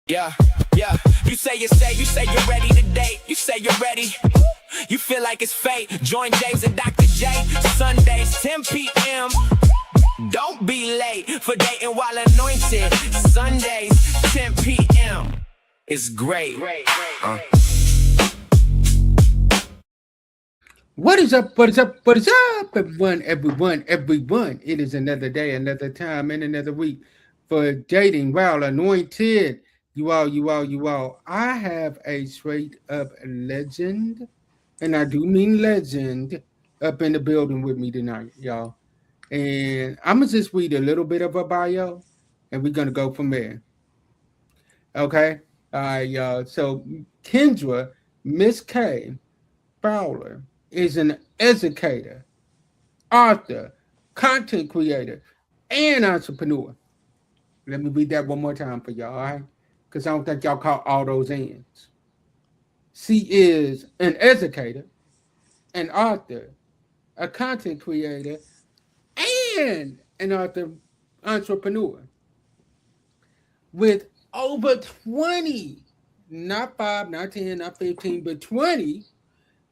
Yeah, yeah. You say you're ready to date. You say you're ready. You feel like it's fate. Join James and Dr. J. Sundays, 10 p.m. Don't be late for dating while anointed. Sundays, 10 p.m. It's great. What is up? What is up? What is up, everyone? It is another day, another time, and another week for dating. Wow, anointed. You all. I have a straight up legend, and I do mean legend, up in the building with me tonight, y'all. And I'm gonna just read a little bit of a bio, and we're gonna go from there. Okay. All right, y'all. So Kendra, Miss K. Fowler is an educator, author, content creator, and entrepreneur. Let me read that one more time for y'all, all right? Because I don't think y'all caught all those ends. She is an educator, an author, a content creator, and an author entrepreneur with over 20, not 5, not 10, not 15, but 20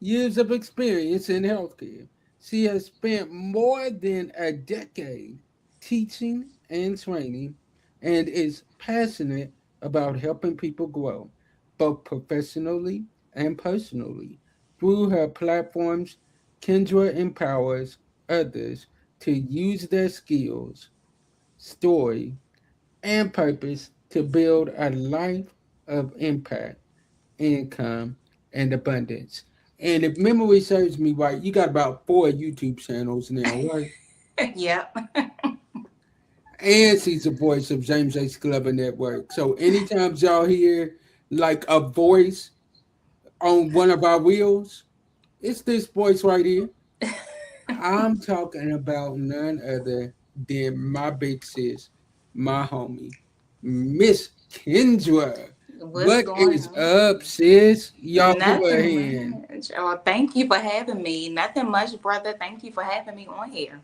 years of experience in healthcare. She has spent more than a decade teaching and training and is passionate about helping people grow, both professionally and personally. Through her platforms, Kendra empowers others to use their skills, story, and purpose to build a life of impact, income, and abundance. And if memory serves me right, you got about 4 YouTube channels now, right? Yep. And she's the voice of James H. Glover Network. So anytime y'all hear like a voice on one of our wheels, it's this voice right here. I'm talking about none other than my big sis, my homie, Miss Kendra. What's What going is on? up, sis? Y'all give her a Nothing hand. much. Oh, thank you for having me. Nothing much, brother. Thank you for having me on here.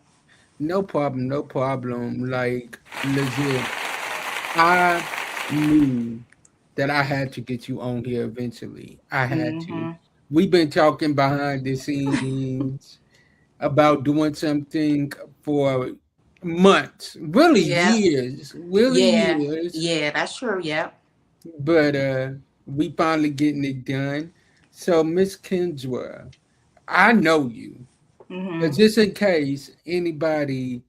No problem, no problem. Like legit, I knew that I had to get you on here eventually. I had to. Mm-hmm. We've been talking behind the scenes about doing something for months, Yeah. really Yeah. years. Yeah, that's true. Yep. But we finally getting it done. So Miss Kendra, I know you. But Mm-hmm. just in case anybody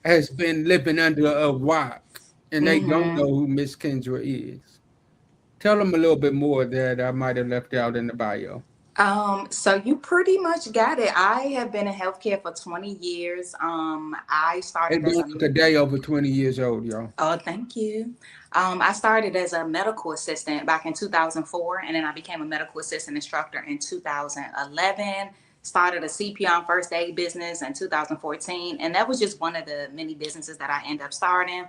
has been living under a rock and they don't Mm-hmm. know who Miss Kendra is. Tell them a little bit more that I might have left out in the bio. So you pretty much got it. I have been in healthcare for 20 years. I And started as don't a look a day over 20 years old, y'all. Oh, thank you. I started as a medical assistant back in 2004, and then I became a medical assistant instructor in 2011. Started a CPR and first aid business in 2014, and that was just one of the many businesses that I ended up starting.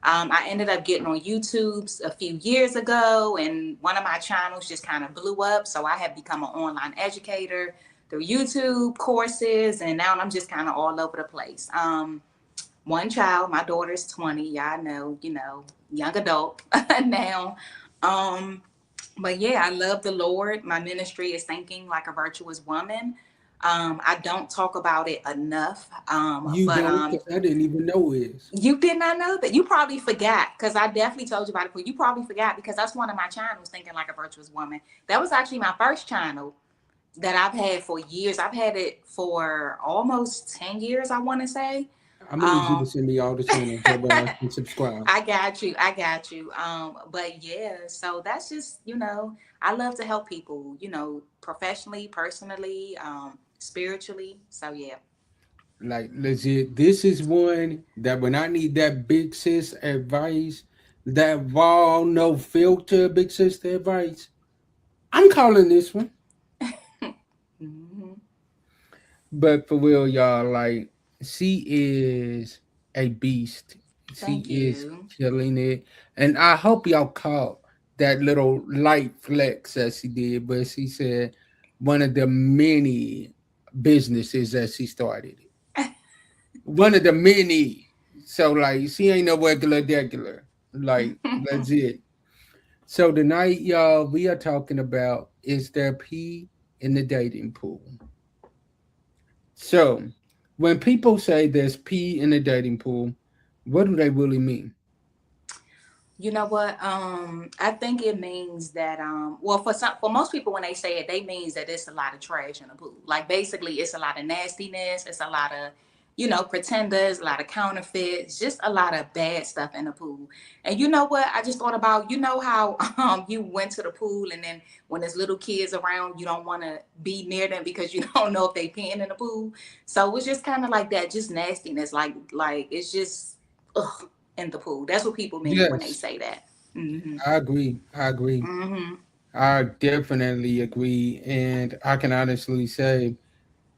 I ended up getting on YouTube a few years ago, and one of my channels just kind of blew up. So I have become an online educator through YouTube courses, and now I'm just kind of all over the place. One child, my daughter's 20. Y'all know, young adult now. Um, but yeah, I love the Lord. My ministry is thinking like a virtuous woman. I don't talk about it enough. You But don't, because I didn't even know is. You did not know that. You probably forgot because I definitely told you about it before. You probably forgot because that's one of my channels, Thinking Like a Virtuous Woman. That was actually my first channel that I've had for years. I've had it for almost 10 years, I want to say. I'm gonna need you to Um, send me all the channels so that I can subscribe. I got you. I got you. But yeah, so that's just, I love to help people, professionally, personally, spiritually. So yeah. Like legit, this is one that when I need that big sis advice, that raw, no filter big sister advice, I'm calling this one. Hmm. But for real, y'all, like she is a beast. She Thank is you. killing it. And I hope y'all caught that little light flex that she did, but she said one of the many businesses that she started. One of the many. So like she ain't no regular. Like legit. So tonight, y'all, we are talking about, is there pee in the dating pool? So when people say there's pee in the dating pool, what do they really mean? You know what? I think it means that well, for most people when they say it, they means that it's a lot of trash in the pool. Like basically it's a lot of nastiness, it's a lot of, pretenders, a lot of counterfeits, just a lot of bad stuff in the pool. And you know what? I just thought about, how you went to the pool and then when there's little kids around, you don't want to be near them because you don't know if they peeing in the pool. So it's just kind of like that, just nastiness, like it's just ugh in the pool. That's what people mean when they Yes, say that. Hmm. I agree. I agree. Hmm. I definitely agree. And I can honestly say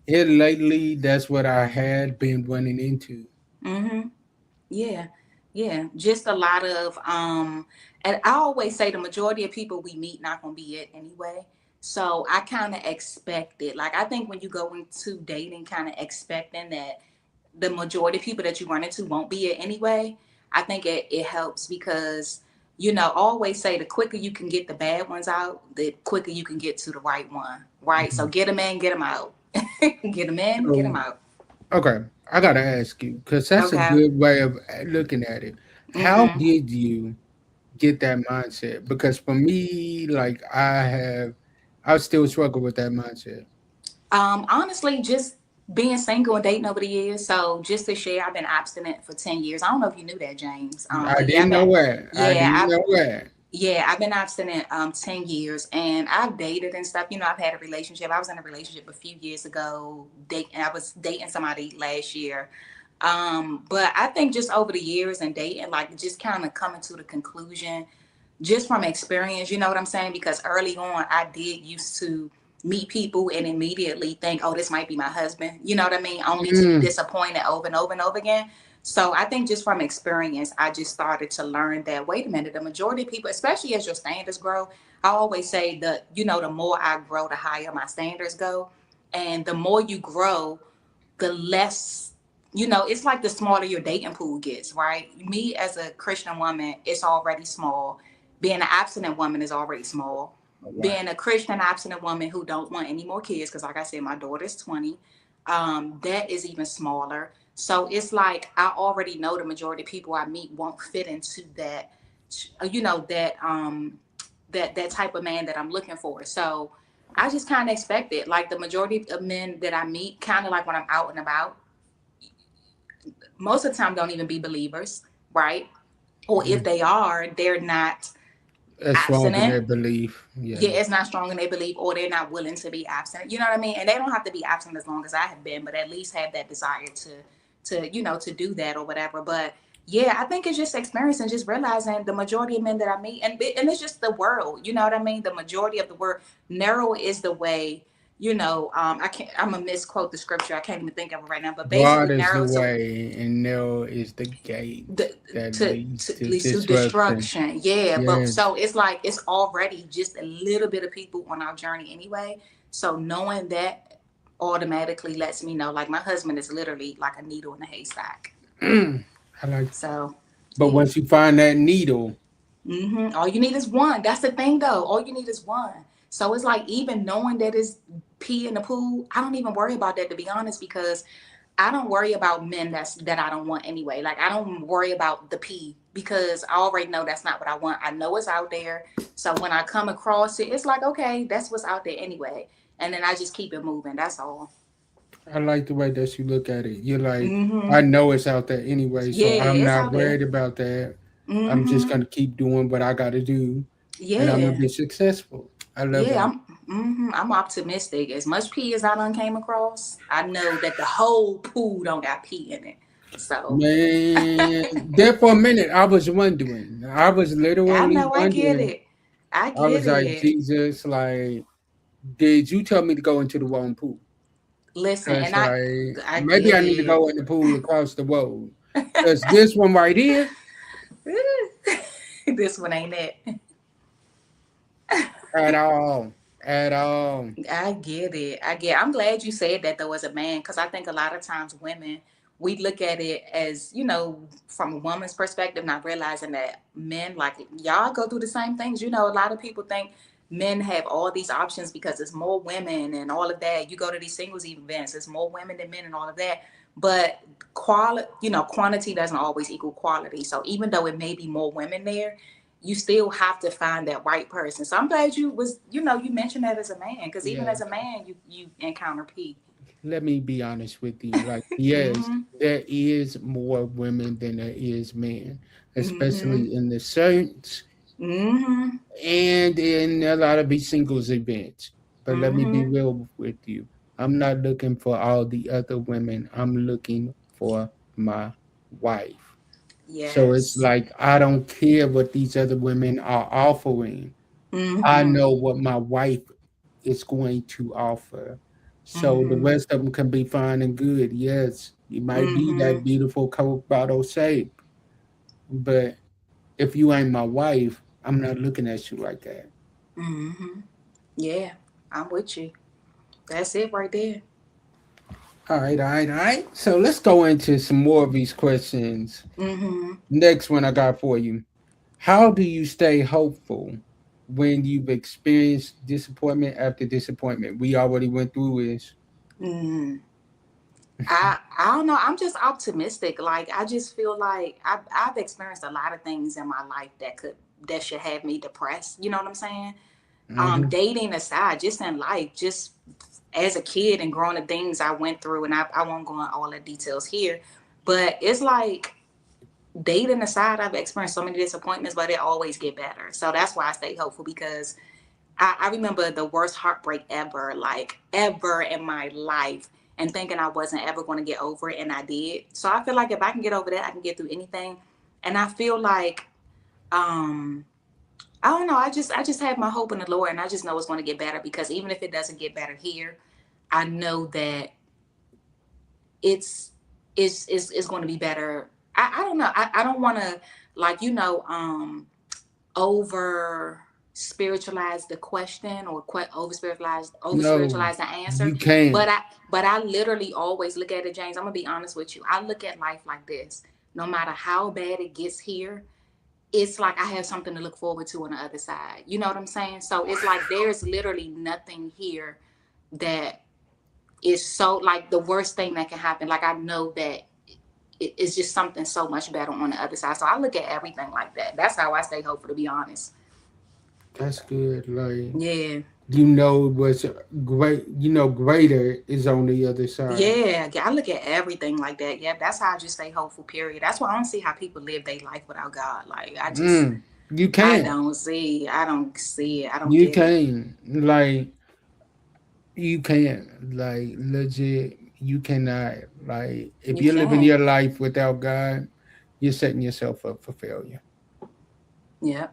it lately, that's what I had been running into. Hmm. Yeah. Yeah. Just a lot of and I always say the majority of people we meet not gonna be it anyway. So I kind of expect it. Like I think when you go into dating kind of expecting that the majority of people that you run into won't be it anyway, I think it helps because, always say the quicker you can get the bad ones out, the quicker you can get to the right one. Right. So Mhm. get them in, get them out. Get them in, get them So, out. okay, I got to ask you, because that's a Okay. good way of looking at it. How Mm-hmm. did you get that mindset? Because for me, like I still struggle with that mindset. Honestly, just being single and dating over the years. So just to share, I've been abstinent for 10 years. I don't know if you knew that, James. I But yeah, didn't know that. I yeah, didn't know that. I've been abstinent 10 years and I've dated and stuff. I've had a relationship. I was in a relationship a few years ago. I was dating somebody last year. But I think just over the years and dating, like just kind of coming to the conclusion just from experience, you know what I'm saying? Because early on, I did used to meet people and immediately think, oh, this might be my husband. You know what I mean? Only to be Mm, disappointed over and over and over again. So I think just from experience, I just started to learn that, wait a minute, the majority of people, especially as your standards grow, I always say that, the more I grow, the higher my standards go. And the more you grow, the less, it's like the smaller your dating pool gets, right? Me as a Christian woman, it's already small. Being an abstinent woman is already small. all right. Being a Christian abstinent woman who don't want any more kids, because like I said, my daughter's 20, that is even smaller. So it's like I already know the majority of people I meet won't fit into that, that type of man that I'm looking for. So I just kind of expect it. Like the majority of men that I meet, kind of like when I'm out and about, most of the time don't even be believers, right? Or if Mm. they are, they're not As strong in abstinent. their belief. Yeah. Yeah, it's not strong in their belief, or they're not willing to be abstinent. You know what I mean? And they don't have to be abstinent as long as I have been, but at least have that desire to do that or whatever. But yeah, I think it's just experience and just realizing the majority of men that I meet, and it's just the world. You know what I mean? The majority of the world, narrow is the way. I can't. I'm gonna misquote the scripture. I can't even think of it right now. But Broad basically, is narrow the is a way, and narrow is the gate the, that leads to to leads to disruption. destruction. Yeah, but Yes. so it's like it's already just a little bit of people on our journey anyway. So knowing that automatically lets me know, like my husband is literally like a needle in a haystack. I like, So but yeah. once you find that needle, All you need is one. That's the thing, though. All you need is one. So it's like even knowing that it's pee in the pool, I don't even worry about that to be honest, because I don't worry about men that I don't want anyway. Like I don't worry about the pee because I already know that's not what I want. I know it's out there. So when I come across it, it's like, okay, that's what's out there anyway. And then I just keep it moving. That's all. I like the way that you look at it. You're like, I Mm-hmm. know it's out there anyway, Yeah, so I'm it's not out there. worried about that. I'm just Mm-hmm. gonna keep doing what I gotta do, and I'm gonna Yeah. be successful. I love Yeah, that. I'm optimistic. As much pee as I done came across, I know that the whole pool don't got pee in it. So Man, there for a minute, I was wondering. I was I literally know I get wondering. it. I I get was like, it. Jesus, like, did you tell me to go into the wrong pool? Listen, Because and I like I maybe get I need to it. go in the pool across the road. Because this one right here, This one ain't it. at all, at all. I get it. I'm glad you said that though as a man, because I think a lot of times women we look at it as, from a woman's perspective, not realizing that men, like, y'all go through the same things. A lot of people think men have all these options because it's more women and all of that. You go to these singles events, it's more women than men and all of that. But quantity doesn't always equal quality. So even though it may be more women there, you still have to find that right person. So I'm glad you mentioned that as a man, because even Yeah. as a man, you encounter P. Let me be honest with you. Like, yes, Mm-hmm. there is more women than there is men, Mm-hmm. especially in the church Mm-hmm. and in a lot of these singles events. But let me be Mm-hmm. real with you. I'm not looking for all the other women. I'm looking for my wife. So it's Yes. like I don't care what these other women are offering. I Mm-hmm. know what my wife is going to offer. So the Mm-hmm. rest of them can be fine and good. Yes, you might be Mm-hmm. that beautiful Coke bottle shape, but if you ain't my wife, I'm not looking at you like that. Mm-hmm. Yeah, I'm with you. That's it right there. All right, all right, all right. So let's go into some more of these questions. Mm-hmm. Next one I got for you. How do you stay hopeful when you've experienced disappointment after disappointment? We already went through this. Mm-hmm. I don't know. I'm just optimistic. Like, I just feel like I've experienced a lot of things in my life that should have me depressed. You know what I'm saying? Hmm. Dating aside, just in life, just as a kid and growing the things I went through, and I won't go into all the details here, but it's like, dating aside, I've experienced so many disappointments, but it always get better. So that's why I stay hopeful, because I remember the worst heartbreak ever, like ever in my life, and thinking I wasn't ever going to get over it, and I did. So I feel like if I can get over that, I can get through anything. And I feel like, um, I don't know. I just have my hope in the Lord, and I just know it's going to get better, because even if it doesn't get better here, I know that it's it's going to be better. I don't know. I don't want to, like, over spiritualize the question, or over No, spiritualize the answer. you can't. But I literally always look at it, James. I'm gonna be honest with you. I look at life like this: no matter how bad it gets here, it's like I have something to look forward to on the other side. You know what I'm saying? So it's like there's literally nothing here that is so, like, the worst thing that can happen. Like, I know that it's just something so much better on the other side. So I look at everything like that. That's how I stay hopeful, to be honest. That's good. Like, Yeah. you know what's great, you know, greater is on the other side. Yeah, I look at everything like that. Yeah, that's how I just stay hopeful. Period. That's why I don't see how people live their life without God. Like, You I can't. don't see. I don't see it. I don't You get it. can't. Like, you can't. Like, legit, you cannot. Like, if You you're living can't. your life without God, you're setting yourself up for failure. Yeah.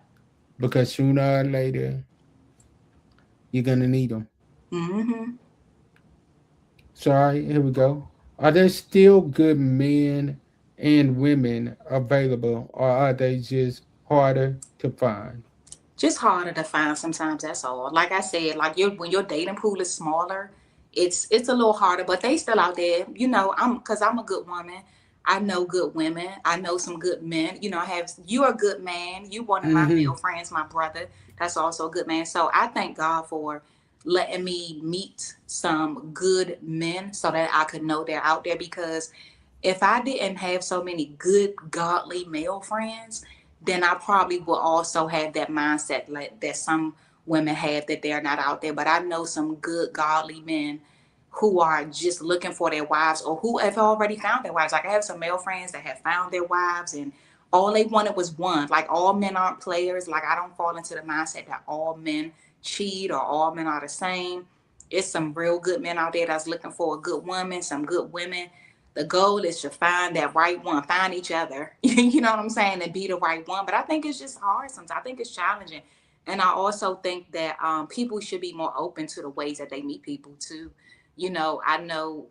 Because sooner or later, you're gonna need them. Mm-hmm. So, all right, here we go. Are there still good men and women available, or are they just harder to find? Just harder to find sometimes. That's all. Like I said, like, when your dating pool is smaller, it's a little harder, but they still out there. I'm a good woman. I know good women. I know some good men. You're a good man. You one of my male Hmm. friends, my brother. That's also a good man. So I thank God for letting me meet some good men so that I could know they're out there, because if I didn't have so many good godly male friends, then I probably will also have that mindset, like that some women have, that they're not out there. But I know some good godly men who are just looking for their wives, or who have already found their wives. Like, I have some male friends that have found their wives, and all they wanted was one. Like, all men aren't players. Like, I don't fall into the mindset that all men cheat or all men are the same. It's some real good men out there that's looking for a good woman, some good women. The goal is to find that right one, find each other. You know what I'm saying, and be the right one. But I think it's just hard sometimes. I think it's challenging, and I also think that people should be more open to the ways that they meet people too. I know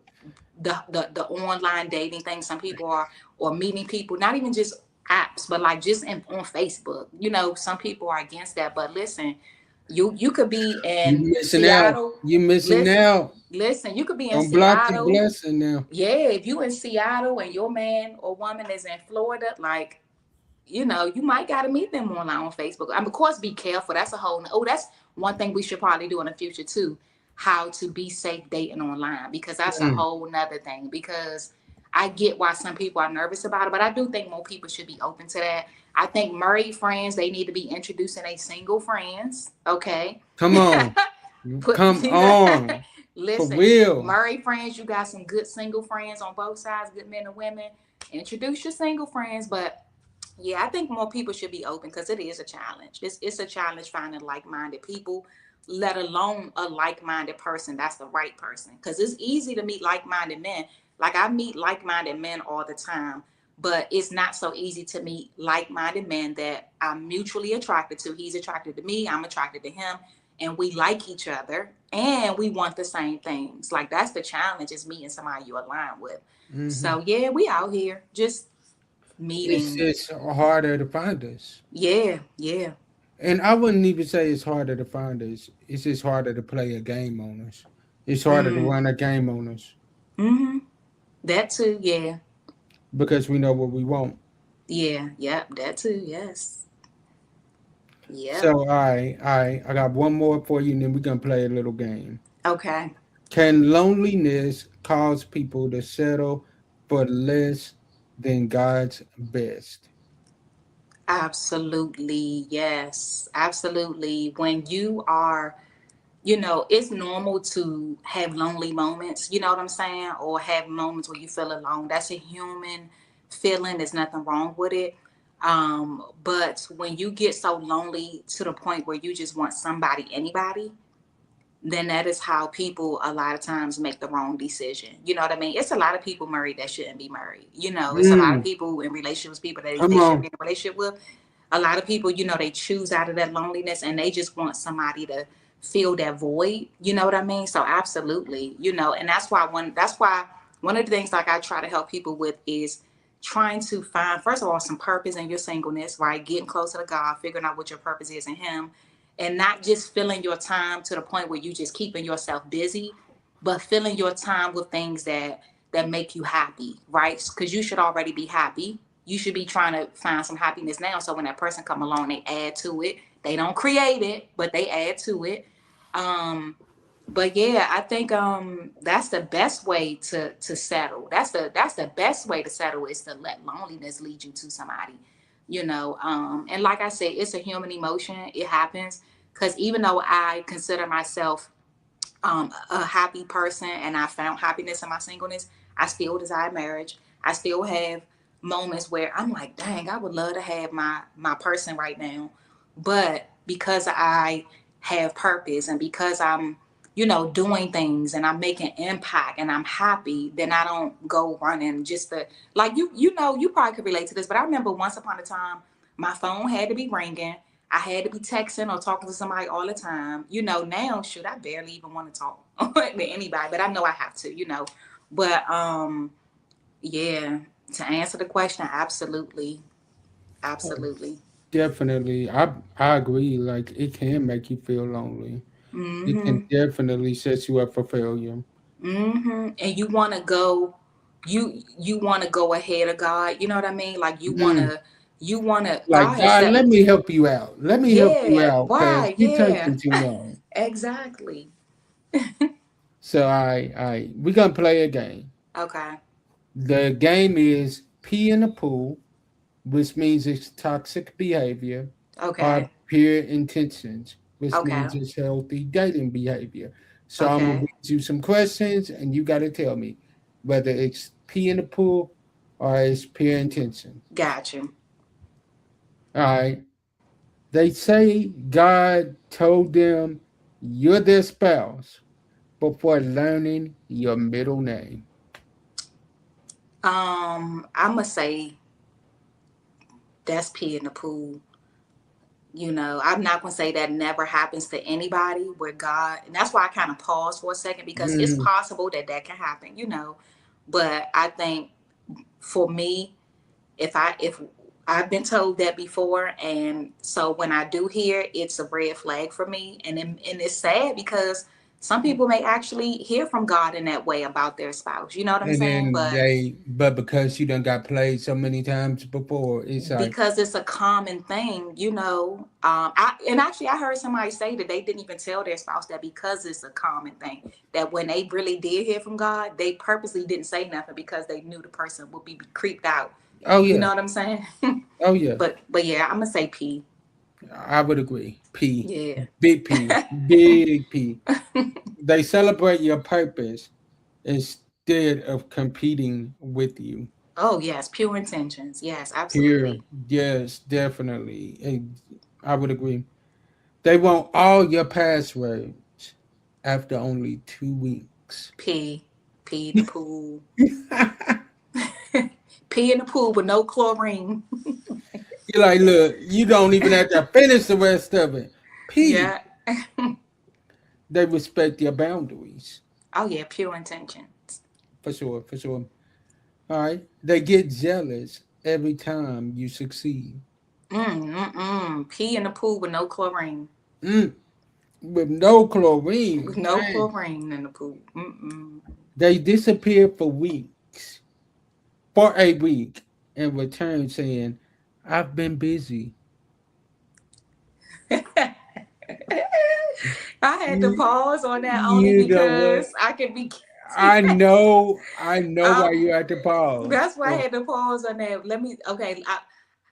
the online dating thing. Some people are, or meeting people, not even just apps, but like just on Facebook. Some people are against that. But listen, You could be You in missing out. Seattle. You missing Listen, out. listen. You could be in Don't block your Seattle. blessing now. Yeah, if you in Seattle and your man or woman is in Florida, like, you might got to meet them online on Facebook. Of course, be careful. That's a whole. Oh, that's one thing we should probably do in the future too. How to be safe dating online, because that's a Mm. whole nother thing. Because I get why some people are nervous about it, but I do think more people should be open to that. I think married friends, they need to be introducing a single friends. Okay. Come on. Put Come on. For listen, real. married friends, you got some good single friends on both sides, good men and women. Introduce your single friends, but yeah, I think more people should be open because it is a challenge. It's a challenge finding like-minded people, let alone a like-minded person that's the right person. Because it's easy to meet like-minded men. Like I meet like-minded men all the time, but it's not so easy to meet like-minded men that I'm mutually attracted to. He's attracted to me, I'm attracted to him, and we like each other and we want the same things. Like that's the challenge, is meeting somebody you align with. Hmm. So yeah, we out here just It's meeting. just harder to find us. Yeah, yeah. And I wouldn't even say it's harder to find us. It's just harder to play a game on us. It's harder to Mm. run a game on us Mm-hmm. That too, yeah. because we know what we want. Yeah, yep, that too, yes. So, Yep. I got one more for you, and then we're gonna play a little game. Okay. Can loneliness cause people to settle for less than God's best? Absolutely, yes. Absolutely. When you are, it's normal to have lonely moments, you know what I'm saying? Or have moments where you feel alone. That's a human feeling. There's nothing wrong with it. But when you get so lonely to the point where you just want somebody, anybody, then that is how people a lot of times make the wrong decision. You know what I mean? It's a lot of people married that shouldn't be married. It's a lot of Mm, people in relationships, people that come they shouldn't on. be in a relationship with. A lot of people, they choose out of that loneliness and they just want somebody to fill that void. You know what I mean? So absolutely, and that's why one of the things like I try to help people with is trying to find, first of all, some purpose in your singleness, right? Getting closer to God, figuring out what your purpose is in Him, and not just filling your time to the point where you just keeping yourself busy, but filling your time with things that make you happy, right? Because you should already be happy. You should be trying to find some happiness now, so when that person come along, they add to it. They don't create it, but they add to it. um but yeah, I think that's the best way to settle. That's the best way to settle, is to let loneliness lead you to somebody. And like I said, it's a human emotion. It happens. Because even though I consider myself a happy person and I found happiness in my singleness, I still desire marriage. I still have moments where I'm like, dang, I would love to have my person right now. But because I have purpose and because I'm, doing things and I'm making impact and I'm happy, then I don't go running just to, like, you probably could relate to this, but I remember once upon a time my phone had to be ringing. I had to be texting or talking to somebody all the time. Now, shoot, I barely even want to talk to anybody, but I know I have to. But yeah, to answer the question, absolutely. Absolutely. Definitely. I agree. Like it can make you feel lonely. It can Mm-hmm. definitely set you up for failure. Mm-hmm. And you wanna go ahead of God. You know what I mean? Like Mm. you wanna Like God has God, set. let me help you out. Let me help you Yeah, out because right, you yeah. taking too long. Exactly. So we're gonna play a game. Okay. The game is pee in the pool, which means it's toxic behavior, or Okay. pure intentions, which Okay. means it's healthy dating behavior. So I'm gonna Okay. read you some questions, and you got to tell me whether it's pee in the pool or it's pure intention. Got you. All right. They say God told them you're their spouse before learning your middle name. I'ma say that's pee in the pool. I'm not gonna say that never happens to anybody where God, and that's why I kind of pause for a second, because it's Mhm. possible that can happen. But I think for me, if I've been told that before, and so when I do hear it, it's a red flag for me, and it's sad because some people may actually hear from God in that way about their spouse. You know what I'm And saying? then But but because you done got played so many times before, it's like, because it's a common thing, and actually I heard somebody say that they didn't even tell their spouse that because it's a common thing. That when they really did hear from God, they purposely didn't say nothing because they knew the person would be creeped out. oh You yeah, know what I'm saying? oh yeah, But yeah, I'm gonna say P. I would agree. P, Yeah. big P, big P. They celebrate your purpose instead of competing with you. Oh yes, pure intentions. Yes, Here, absolutely. yes, definitely. I would agree. They want all your passwords after only 2 weeks. P. P in the pool. Pee in the pool with no chlorine. You're like, look, you don't even have to finish the rest of it. P. Yeah. They respect your boundaries. Oh yeah, pure intentions. For sure, for sure. All right. They get jealous every time you succeed. Pee in the pool with no chlorine. Mm, with no With chlorine. no Dang. chlorine in the pool. Mm-mm. They disappear for a week, and return saying, I've been busy. I had to You, pause on that only you know what? because I could be guilty. I know why um, you had to pause. that's why I had to pause on that. Okay,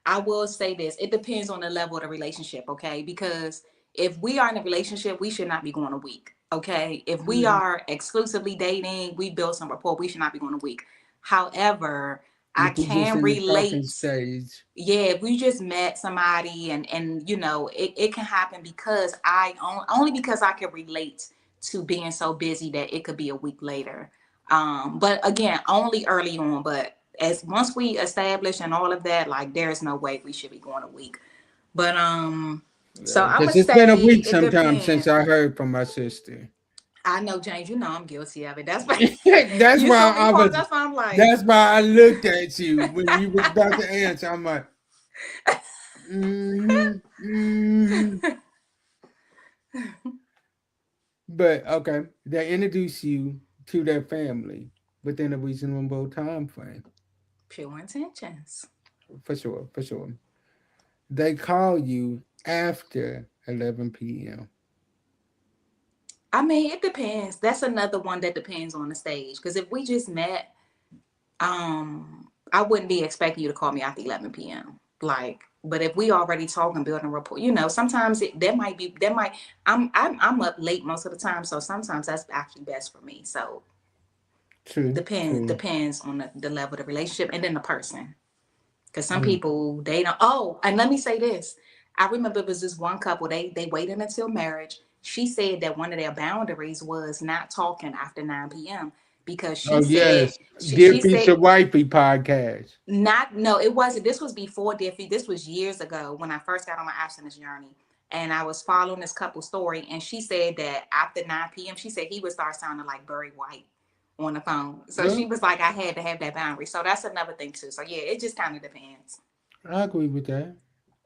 I will say this. It depends on the level of the relationship, okay? Because if we are in a relationship, we should not be going a week, okay? If we Mhm. are exclusively dating, we build some rapport, we should not be going a week. However, I If we just can in the talking relate. stage, Yeah, if we just met somebody and it can happen because only because I can relate to being so busy that it could be a week later. But again, only early on. But as once we establish and all of that, like there's no way we should be going a week. But so I'm gonna because it's been a say week it sometimes since depends. I heard from my sister. I know, James, you know I'm guilty of it. That's why that's you why saw me I pause. was. That's why I'm like, That's why I looked at you when you was about to answer. I'm like, mm-hmm, mm-hmm. But okay, they introduce you to their family within a reasonable time frame. pure intentions. For sure, for sure. They call you after 11 p.m. I mean, it depends. That's another one that depends on the stage. Because if we just met, I wouldn't be expecting you to call me after 11 p.m. Like, but if we already talking, building rapport, sometimes that might. I'm up late most of the time, so sometimes that's actually best for me. So True, true. depends on the level of the relationship and then the person. Because some Mm. people they don't. Oh, and let me say this. I remember it was this one couple. They waited until marriage. She said that one of their boundaries was not talking after 9 p.m. because Oh yes, Dear she Future said Wifey podcast. not no, it wasn't. This was before Diffie. This was years ago when I first got on my abstinence journey. And I was following this couple story, and she said that after 9 p.m., she said he would start sounding like Barry White on the phone. So Well, she was like, I had to have that boundary. So that's another thing too. So yeah, it just kind of depends. I agree with that.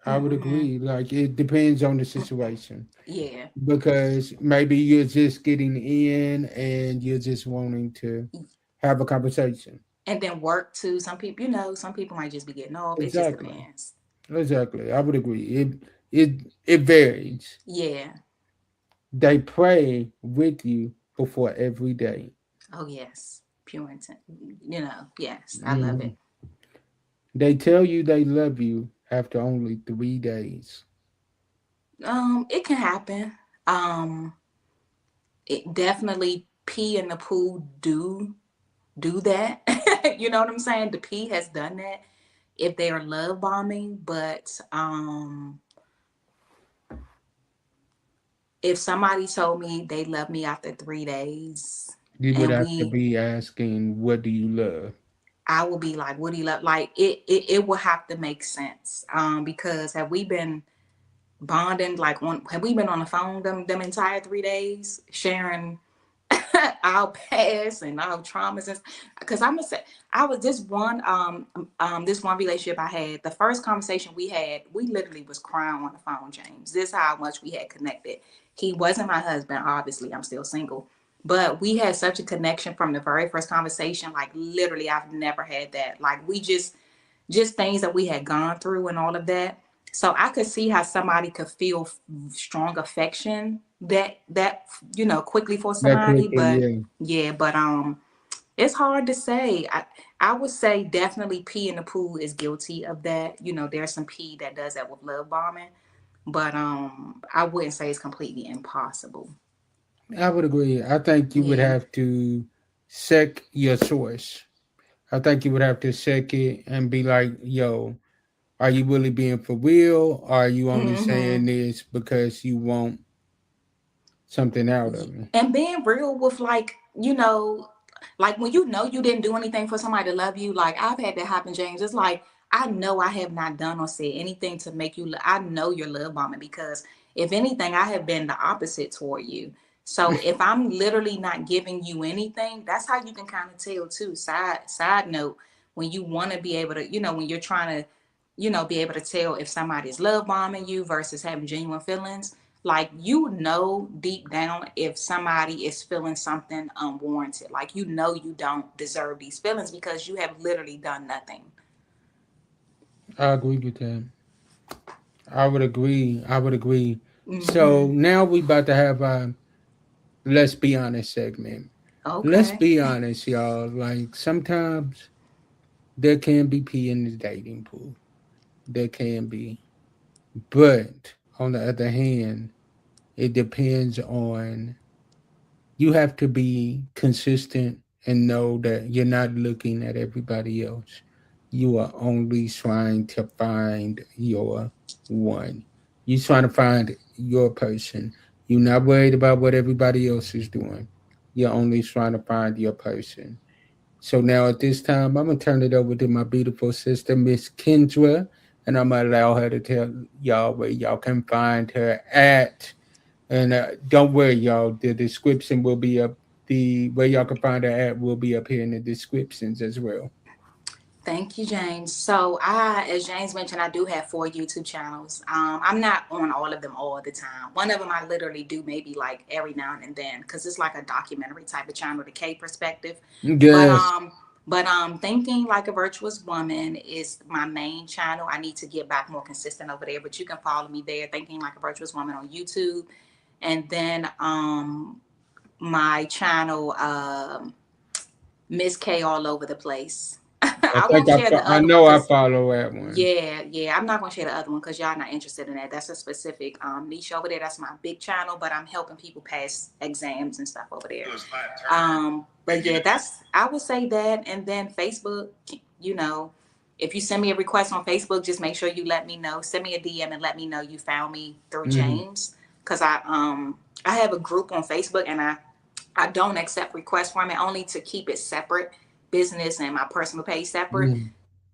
I would Hmm. agree. Like it depends on the situation Yeah. because maybe you're just getting in and you're just wanting to have a conversation. And then work too. Some people might just be getting off. It just Exactly. depends. Exactly. I would agree. It varies. Yeah. They pray with you before every day. Oh yes. Pure intent. Yes, I love it. Mhm. They tell you they love you after only 3 days. It can happen. Um, it definitely pee in the pool do that. You know what I'm saying? The pee has done that if they are love bombing, but if somebody told me they love me after 3 days You would and have to we be asking, what do you love? I will be like, what do you love? Like it will have to make sense. Because have we been bonding have we been on the phone them entire 3 days sharing our past and our traumas, and because I'm gonna say, I was this one relationship I had. The first conversation we had, we literally was crying on the phone, James. This is how much we had connected. He wasn't my husband, obviously. I'm still single, but we had such a connection from the very first conversation. Like literally, I've never had that. Like we just things that we had gone through and all of that. So I could see how somebody could feel strong affection quickly for That somebody, quickly, but yeah. yeah, but it's hard to say. I would say definitely P in the pool is guilty of that. There's some P that does that with love bombing, but I wouldn't say it's completely impossible. I would agree. I think you would Yeah. have to check your source. I think you would have to check it and be like, yo, are you really being for real? Or are you only saying Hmm. this because you want something out of me? And being real with like when you didn't do anything for somebody to love you, like I've had that happen, James. It's like I know I have not done or said anything to make you. I know you're love bombing because if anything, I have been the opposite toward you. So if I'm literally not giving you anything, that's how you can kind of tell too. Side note, when you want to be able to, when you're trying to, be able to tell if somebody is love bombing you versus having genuine feelings, like deep down if somebody is feeling something unwarranted, like you don't deserve these feelings because you have literally done nothing. I agree with that. I would agree. I would agree. So Hmm. now we about to have a let's be honest segment. Let's Okay. be honest, y'all. Like sometimes there can be pee in the dating pool. There can be. But on the other hand, it depends on you have to be consistent and know that you're not looking at everybody else. You are only trying to find your one. You're trying to find your person. You're not worried about what everybody else is doing. You're only trying to find your person. So now at this time, I'm gonna turn it over to my beautiful sister, Miss Kendra, and I'm gonna allow her to tell y'all where y'all can find her at. And don't worry, y'all. The description will be up. The where y'all can find her at will be up here in the descriptions as well. Thank you, James. So as James mentioned, I do have 4 YouTube channels. I'm not on all of them all the time. One of them I literally do maybe like every now and then because it's like a documentary type of channel, the K perspective. But Yes. thinking like a virtuous woman is my main channel. I need to get back more consistent over there, but you can follow me there, thinking like a virtuous woman on YouTube. And then my channel, Miss K all over the place. I I think won't share the I other one know I because follow that one. yeah, I'm not gonna share the other one because y'all not interested in that. That's a specific niche over there. That's my big channel, but I'm helping people pass exams and stuff over there. But yeah, that's I would say that, and then Facebook. You know, if you send me a request on Facebook, just make sure you let me know. Send me a DM and let me know you found me through Mm-hmm. James, because I have a group on Facebook and I don't accept requests from it, only to keep it separate, business and my personal page separate. Mm-hmm.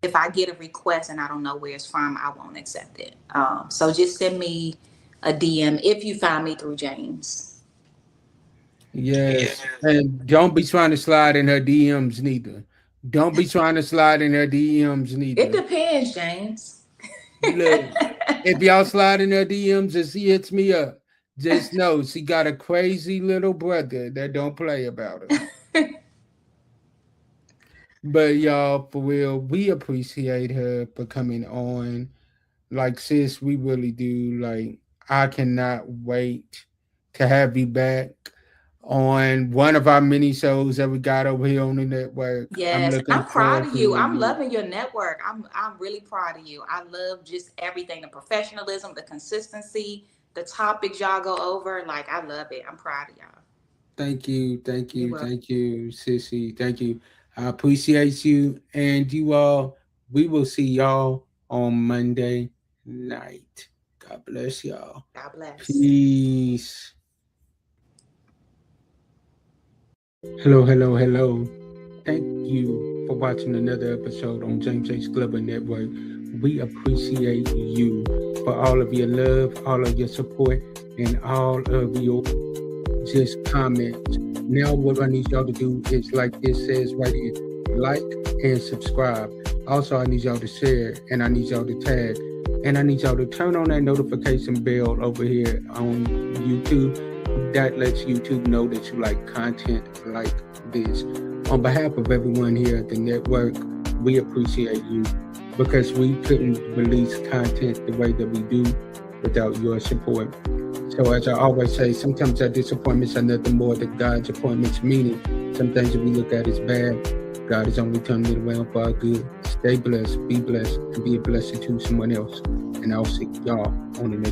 If I get a request and I don't know where it's from, I won't accept it. So just send me a DM if you find me through James. Yes, and don't be trying to slide in her DMs neither. Don't be trying to slide in her DMs It neither. depends, James. Look, if y'all slide in her DMs and she hits me up, just know she got a crazy little brother that don't play about her. But y'all, for real, we appreciate her for coming on. Like, sis, we really do. Like, I cannot wait to have you back on one of our mini shows that we got over here on the network. I'm Yes, and looking I'm proud forward of to you. I'm you. loving your network. I'm really proud of you. I love just everything, the professionalism, the consistency, the topics y'all go over. Like I love it. I'm proud of y'all. Thank you, thank You you, welcome. thank you, Sissy. Thank you. I appreciate you. And you all, we will see y'all on Monday night. God bless y'all. God bless. Peace. Hello, hello, hello. Thank you for watching another episode on James H. Glover Network. We appreciate you for all of your love, all of your support, and all of your just comments Now what I need y'all to do is, like it says right here, like and subscribe. Also, I need y'all to share, and I need y'all to tag, and I need y'all to turn on that notification bell over here on YouTube. That lets YouTube know that you like content like this. On behalf of everyone here at the network, we appreciate you, because we couldn't release content the way that we do without your support. So as I always say, sometimes our disappointments are nothing more than God's appointments, meaning some things that we look at as bad, God is only turning it around for our good. Stay blessed, be blessed, and be a blessing to someone else. And I'll see y'all on the next